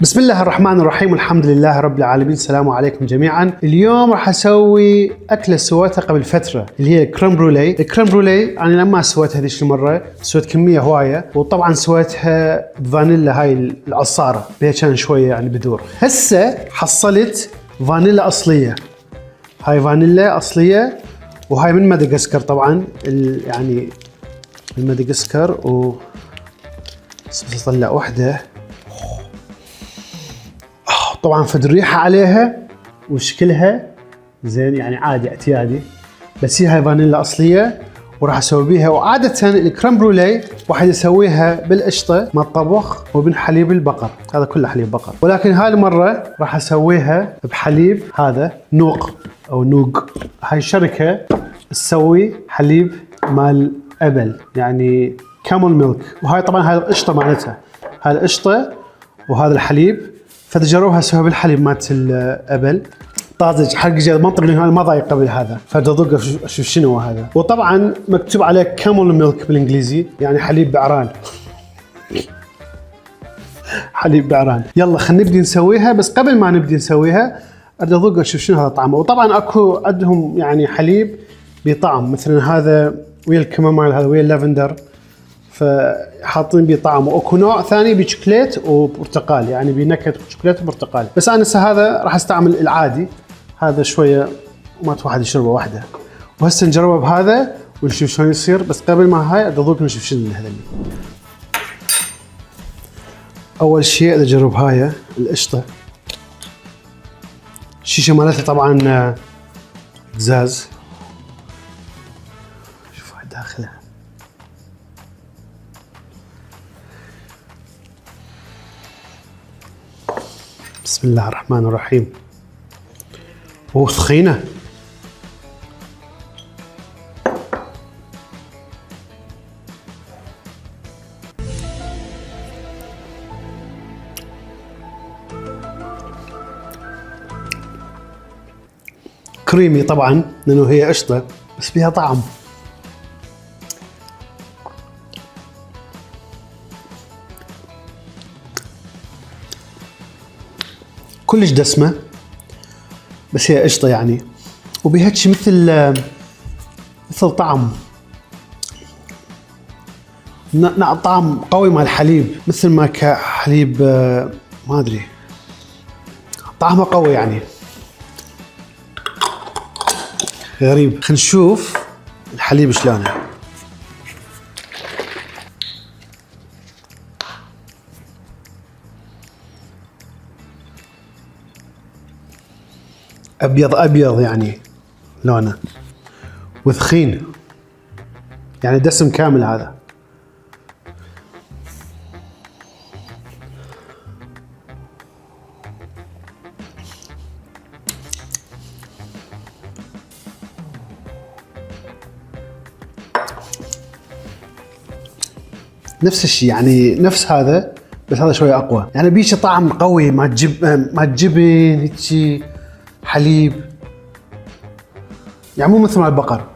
بسم الله الرحمن الرحيم والحمد لله رب العالمين. السلام عليكم جميعا. اليوم راح اسوي اكله سويتها قبل فتره اللي هي الكريم بروليه. الكريم بروليه انا لما سويتها هذيك المره سويت كميه هوايه، وطبعا سويتها بفانيلا هاي العصاره بها كان شويه يعني بدور. هسه حصلت فانيلا اصليه، هاي فانيلا اصليه وهاي من مدغشقر طبعا يعني من مدغشقر. بس اطلع وحده طبعا فد الريحه عليها وشكلها زين يعني عادي اعتيادي، بس هي فانيلا اصليه وراح اسوي بيها. وعاده الكريم بروليه واحد يسويها بالقشطه مع الطبخ وبالحليب البقر، هذا كله حليب بقر، ولكن هاي المره راح اسويها بحليب هذا نوق او نوق. هاي الشركه تسوي حليب مال ابل يعني كامل ميلك، وهاي طبعا هاي القشطه مالتها، هاي القشطه وهذا الحليب، فتجربوها اسويها بالحليب مالت الابل طازج حق جد منطق لانه انا ما ضايق قبل هذا، فاذوق اشوف شنو هذا. وطبعا مكتوب عليه كامل ميلك بالانجليزي يعني حليب بعران. حليب بعران. يلا خلينا نبدي نسويها، بس قبل ما نبدي نسويها اذوق اشوف شنو هذا طعمه. وطبعا اكو عندهم يعني حليب بطعم، مثلا هذا ويا الكماميل، هذا ويا اللافندر، فحاطين بيه طعم. واكو نوع ثاني بشوكليت وبرتقال يعني بنكهه شوكليت وبرتقال، بس انا هسه هذا راح استعمل العادي، هذا شويه ما واحد يشربه واحده. وهسه نجربه بهذا ونشوف شلون يصير، بس قبل ما هاي اذوق نشوف شنو هذا. اول شيء اجرب هاي القشطه، الشيشه مالتها طبعا قزاز، شوف داخلها. بسم الله الرحمن الرحيم. ثخينة كريمي طبعا لانه هي قشطة بس فيها طعم. كلش دسمة بس هي قشطة يعني، وبهيك مثل طعم طعم قوي مع الحليب، مثل ما كحليب ما ادري طعمه قوي يعني غريب. خلينا نشوف الحليب شلونه. ابيض ابيض يعني لونه، وثخين يعني دسم كامل هذا. نفس الشيء يعني نفس هذا، بس هذا شويه اقوى يعني بيش طعم قوي مع الجبن هيك حليب يعني مو مثل مال البقر.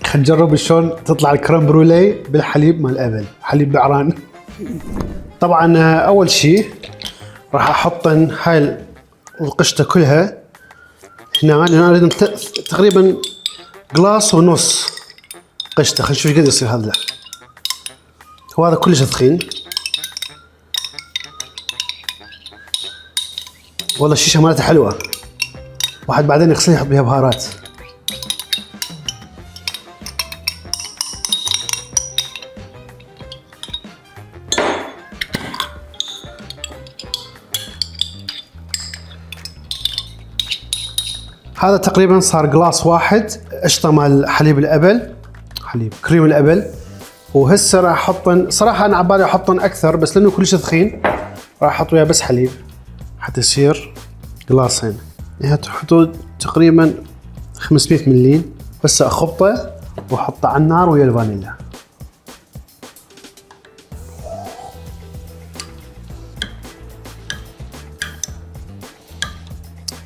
خلينا نجرب شلون تطلع الكريم بروليه بالحليب مال ابل، حليب بعران. طبعا اول شيء راح احط هاي القشطه كلها هنا، لان اريد تقريبا قلاص ونص قشطه. خلينا نشوف ايش قد يصير هذا. هو هذا كلش ثخين والله. الشيشه مالتها حلوه، واحد بعدين يغسلها يحط بها بهارات. هذا تقريبا صار قلاص واحد قشطه مال حليب الابل، حليب كريم الابل. وهسه راح احط، صراحه انا عبالي احط اكثر، بس لانه كلش ثخين راح احط وياه بس حليب حتى يصير قلاصين. يعني تحطوا تقريبا 500 ملي. بس اخبطه واحطه على النار ويا الفانيلا.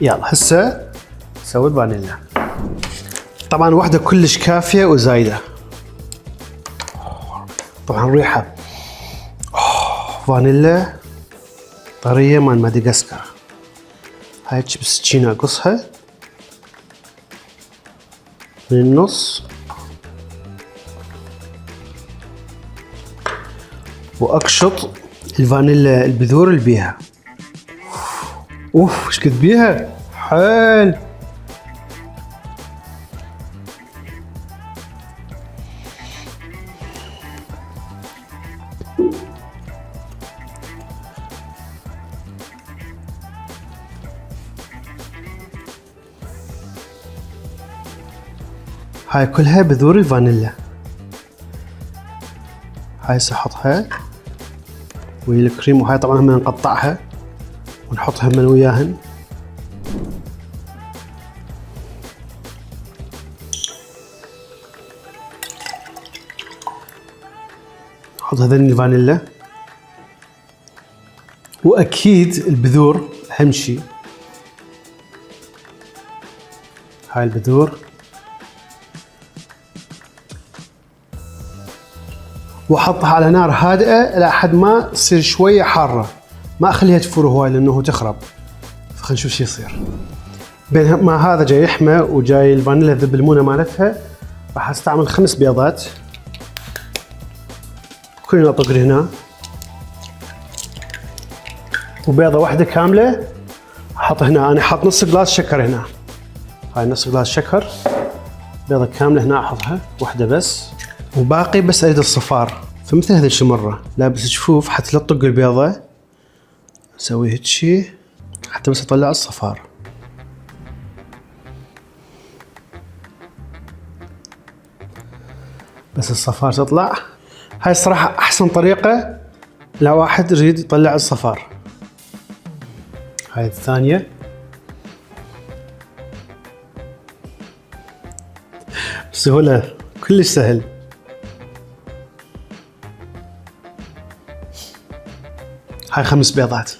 يلا هسه نسوي الفانيلا. طبعا واحدة كلش كافية وزايدة. طبعا ريحة فانيلا طرية مال مادغاسكر. هاي بالسكينة اقصها من النص واقشط الفانيلا البذور اللي بيها. اوف ايش قد بيها حيل. هاي كلها بذور الفانيلا. هاي ساحطها ويا الكريم، وهاي طبعا هم نقطعها ونحطها من وياهن. نحط هذين الفانيلا، واكيد البذور اهم شيء. هاي البذور واحطها على نار هادئه لحد ما تصير شويه حاره، ما اخليها تفور هواي لانه تخرب. فخلينا نشوف شو يصير. بين ما هذا جاي يحمى وجاي الفانيلا ذب المونه مالتها، راح استعمل 5 بيضات. كلنا طقر هنا، وبيضه واحده كامله احط هنا. انا حاط نص جلاس شكر هنا. هاي نص جلاس شكر، بيضه كامله هنا احطها واحده بس، وباقي بس اريد الصفار. فمثل هذا الشي مره لا بس تشوف حتى لا تطق البيضه، اسوي هيك شي حتى بس اطلع الصفار. بس الصفار تطلع. هاي الصراحه احسن طريقه لو واحد يريد يطلع الصفار. هاي الثانيه بسهوله كلش سهل. هاي 5 بيضات.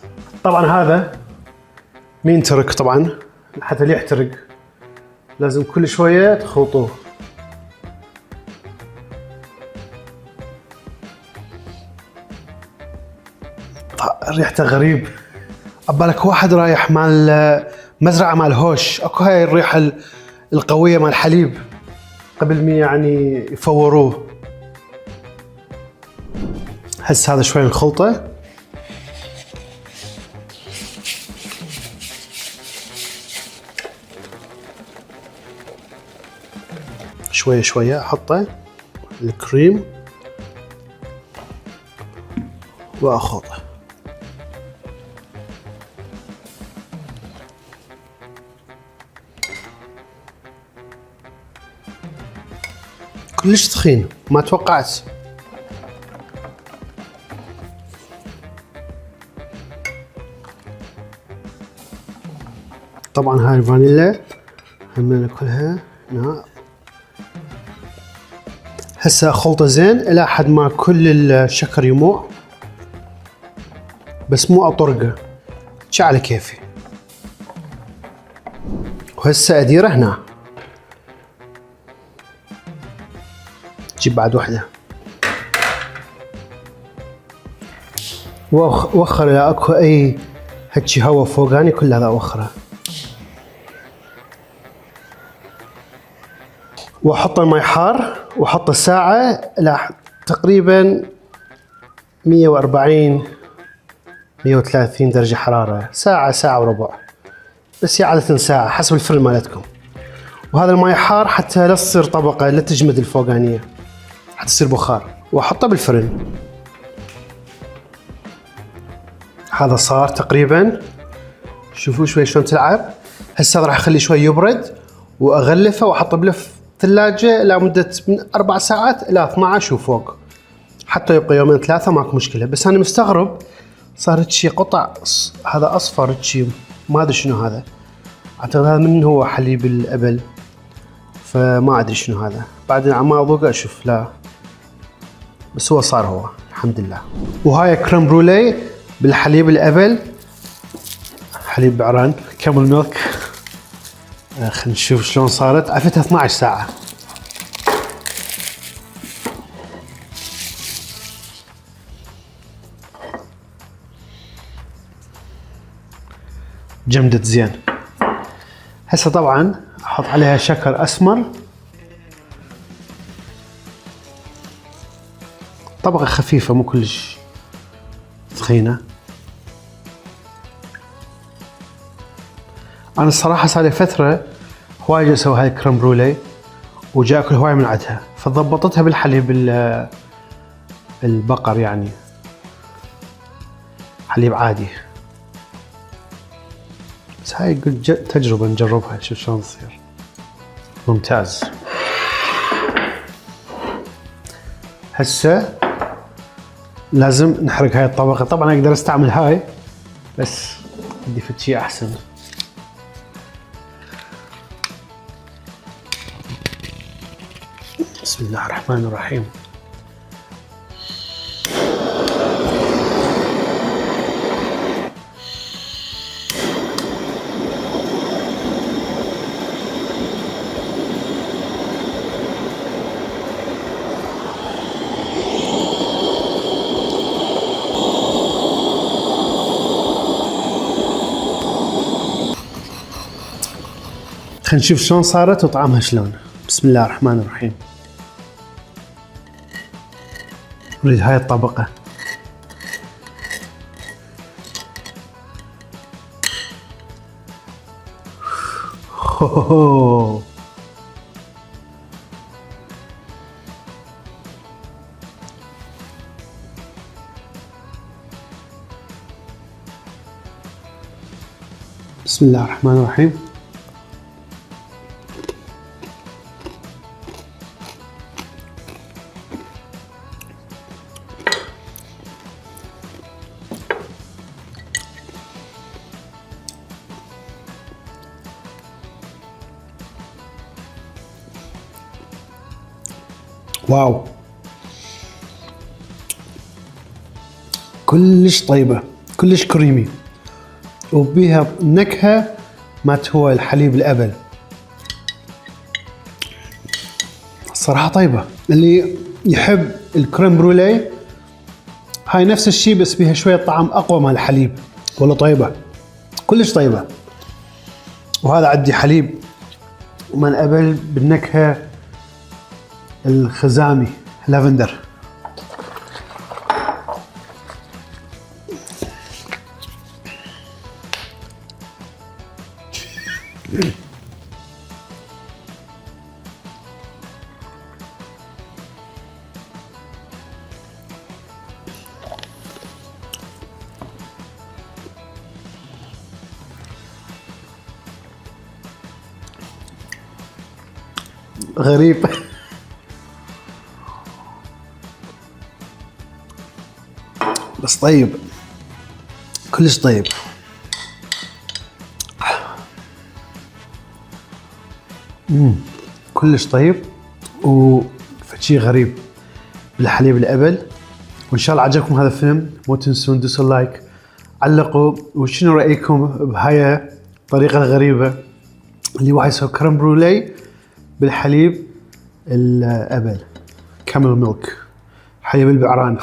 طبعا هذا مين ترك، طبعا حتى لا يحترق لازم كل شويه تخلطوه. ريحته غريب، عبالك واحد رايح مال مزرعه مال هوش. اكو هاي الريحه القويه مال الحليب قبل ما يعني يفوروه. هسه هذا شوي نخلطه. شوية شوية احطه الكريم واخلطه. كلش تخين ما توقعت. طبعا هاي الفانيلا هم ناكلها هنا. هسه خلطه زين الى حد ما كل الشكر يموع، بس مو اطرقه شي على كيفي. وهسه اديره هنا. جيب بعد وحده وخر اذا اكو اي هيجي هوا فوقاني كل هذا اوخره. واحط الماء حار واحطه ساعة الى تقريبا 140 130 درجة حرارة. ساعة وربع بس، هي عادة ساعة حسب الفرن مالتكم. وهذا الماء حار حتى لا تصير طبقة، لا تجمد الفوقانية، حتى تصير بخار. واحطه بالفرن. هذا صار تقريبا، شوفوا شوي شلون تلعب. هسه راح اخليه شوي يبرد واغلفه واحطه بالثلاجة لمدة من 4 ساعات الى 12 وفوق، حتى يبقى 2 3 ماكو مشكلة. بس انا مستغرب صار شي قطع هذا اصفر شي، ما ادري شنو هذا. اعتقد هذا من هو حليب الابل، فما ادري شنو هذا. بعدين عم اذوق اشوف، لا بس هو صار هو الحمد لله. وهاي كريم بروليه بالحليب الابل، حليب بعران كامل ميلك. خلينا نشوف شلون صارت. عفتها 12 ساعة. جمدت زين. هسه طبعا احط عليها شكر اسمر، طبقة خفيفة مو كلش ثخينة. انا الصراحة صار لي فترة هواي اسوي هاي الكريم برولي وجا اكل هواي من عندها، فضبطتها بالحليب البقر، يعني حليب عادي. بس هاي قلت تجربة نجربها نشوف شلون تصير. ممتاز. هسه لازم نحرق هاي الطبقة. طبعا اقدر استعمل هاي بس بدي فد شي احسن. بسم الله الرحمن الرحيم. خلينا نشوف شلون صارت وطعمها شلون. بسم الله الرحمن الرحيم. نريد هاي الطبقة. بسم الله الرحمن الرحيم. واو، كلش طيبة، كلش كريمي، وبيها نكهة مات هو الحليب الأبل. الصراحة طيبة. اللي يحب الكريم برولي هاي نفس الشيء بس بيها شوية طعم أقوى مال الحليب. والله طيبة، كلش طيبة. وهذا عندي حليب مال أبل بالنكهة الخزامي لافندر. غريب. بس طيب، كلش طيب. كلش طيب وفشي غريب بالحليب الأبل. وإن شاء الله عجبكم هذا الفيلم. مو تنسون دوسوا لايك، علقوا وشنو رأيكم بهاي الطريقة الغريبة اللي واحد يسوي كريم برولي بالحليب الأبل، كامل ميلك، حليب البعران.